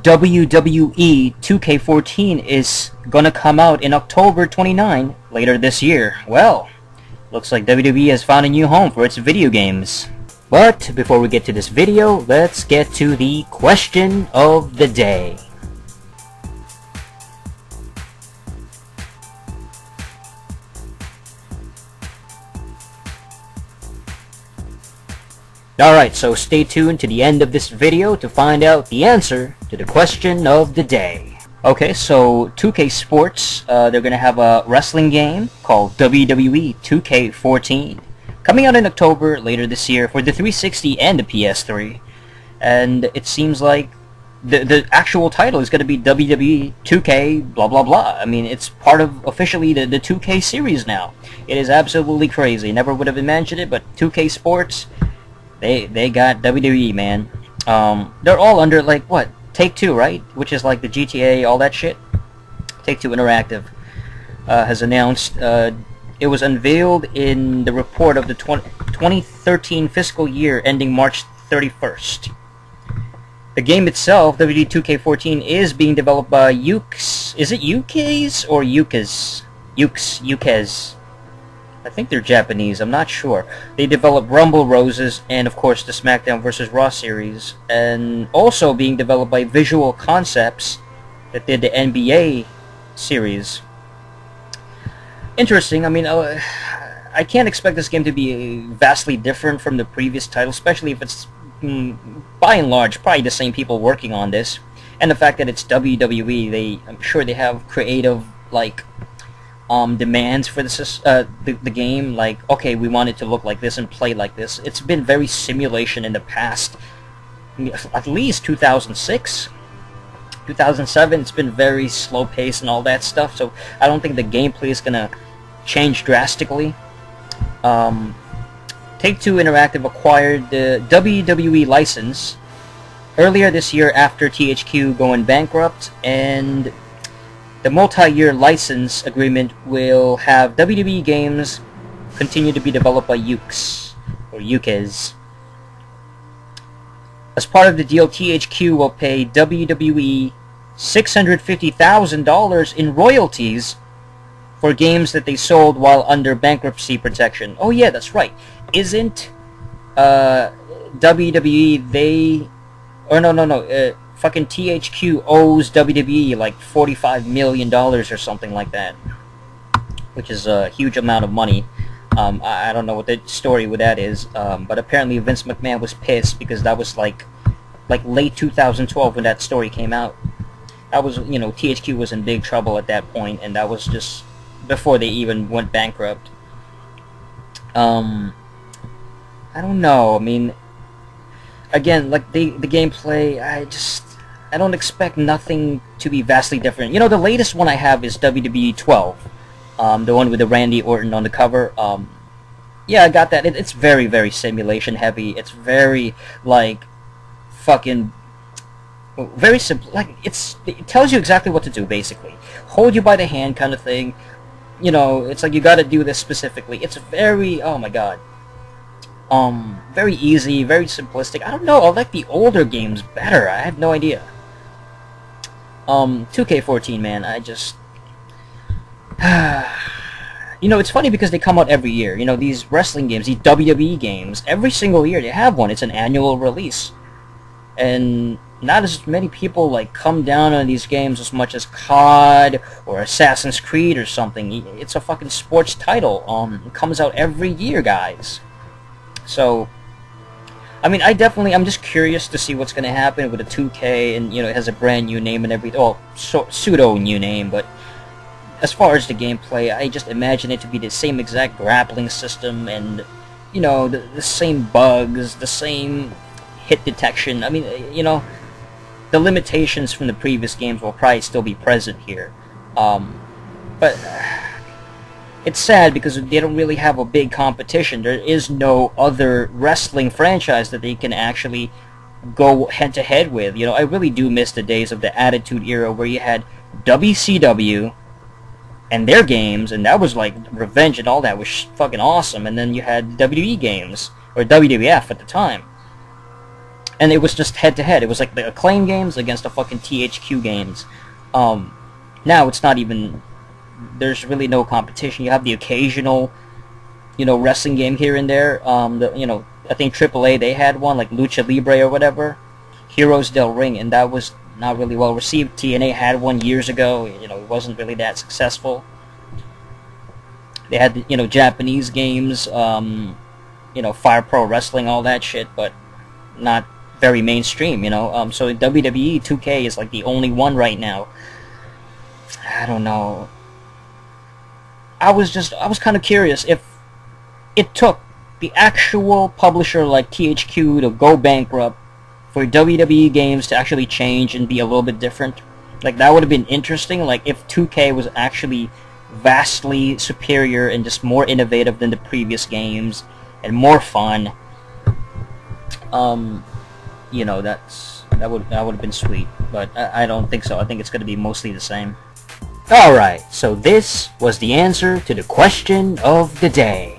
WWE 2K14 is gonna come out in October 29 later this year. Well, looks like WWE has found a new home for its video games. But before we get to this video, let's get to the question of the day. Alright, so stay tuned to the end of this video to find out the answer to the question of the day. Okay, so 2K Sports, they're gonna have a wrestling game called WWE 2K14 coming out in October later this year for the 360 and the PS3. And it seems like the actual title is gonna be WWE 2K blah blah blah. I mean, it's part of officially the 2K series now. It is absolutely crazy. Never would have imagined it, but 2K Sports, They got WWE, man. They're all under, like, what? TakeTwo, right? Which is like the GTA, all that shit. TakeTwo Interactive has announced, it was unveiled in the report of the 2013 fiscal year ending March 31st. The game itself, WWE 2K14, is being developed by Ukes. Is it Ukes or Ukes? Ukes. I think they're Japanese, I'm not sure. They developed Rumble Roses and, of course, the SmackDown vs. Raw series. And also being developed by Visual Concepts that did the NBA series. Interesting. I mean, I can't expect this game to be vastly different from the previous title, especially if it's, by and large, probably the same people working on this. And the fact that it's WWE, I'm sure they have creative, like, demands for the game, like, okay, we want it to look like this and play like this. It's been very simulation in the past, at least 2006, 2007, it's been very slow paced and all that stuff, so I don't think the gameplay is gonna change drastically. TakeTwo Interactive acquired the WWE license earlier this year after THQ going bankrupt, and the multi-year license agreement will have WWE games continue to be developed by Ukes, or Ukes. As part of the deal, THQ will pay WWE $650,000 in royalties for games that they sold while under bankruptcy protection. Oh yeah, that's right. Isn't WWE, fucking THQ owes WWE like $45 million or something like that, which is a huge amount of money. I don't know what the story with that is, but apparently Vince McMahon was pissed because that was like late 2012 when that story came out. That was, you know, THQ was in big trouble at that point, and that was just before they even went bankrupt. I don't know. I mean, again, like the gameplay, I don't expect nothing to be vastly different. You know, the latest one I have is WWE 12, the one with the Randy Orton on the cover. Yeah, I got that. It's very, very simulation heavy. It's very, like, fucking, very simple. Like, it tells you exactly what to do, basically. Hold you by the hand kind of thing. You know, it's like you gotta do this specifically. It's very, oh my god. Very easy, very simplistic. I don't know, I like the older games better. I have no idea. 2K14, man, I just... you know, it's funny because they come out every year. You know, these wrestling games, these WWE games, every single year they have one. It's an annual release. And not as many people, like, come down on these games as much as COD or Assassin's Creed or something. It's a fucking sports title. It comes out every year, guys. So, I mean, I'm just curious to see what's going to happen with the 2K, and, you know, it has a brand new name and everything. Oh, pseudo new name, but as far as the gameplay, I just imagine it to be the same exact grappling system and, you know, the same bugs, the same hit detection. I mean, you know, the limitations from the previous games will probably still be present here. But it's sad because they don't really have a big competition. There is no other wrestling franchise that they can actually go head-to-head with. You know, I really do miss the days of the Attitude Era where you had WCW and their games, and that was like Revenge and all that was fucking awesome. And then you had WWE games, or WWF at the time. and it was just head to head. It was like the Acclaim games against the fucking THQ games. Now it's not even. There's really no competition. You have the occasional, wrestling game here and there. I think AAA, they had one like Lucha Libre or whatever, Heroes del Ring, and that was not really well received. TNA had one years ago. It wasn't really that successful. They had Japanese games, Fire Pro Wrestling, all that shit, but not very mainstream. So WWE 2K is like the only one right now. I don't know. I was kind of curious if it took the actual publisher like THQ to go bankrupt for WWE games to actually change and be a little bit different. Like, that would have been interesting, like if 2K was actually vastly superior and just more innovative than the previous games and more fun. That would have been sweet, but I don't think so. I think it's going to be mostly the same. Alright, so this was the answer to the question of the day.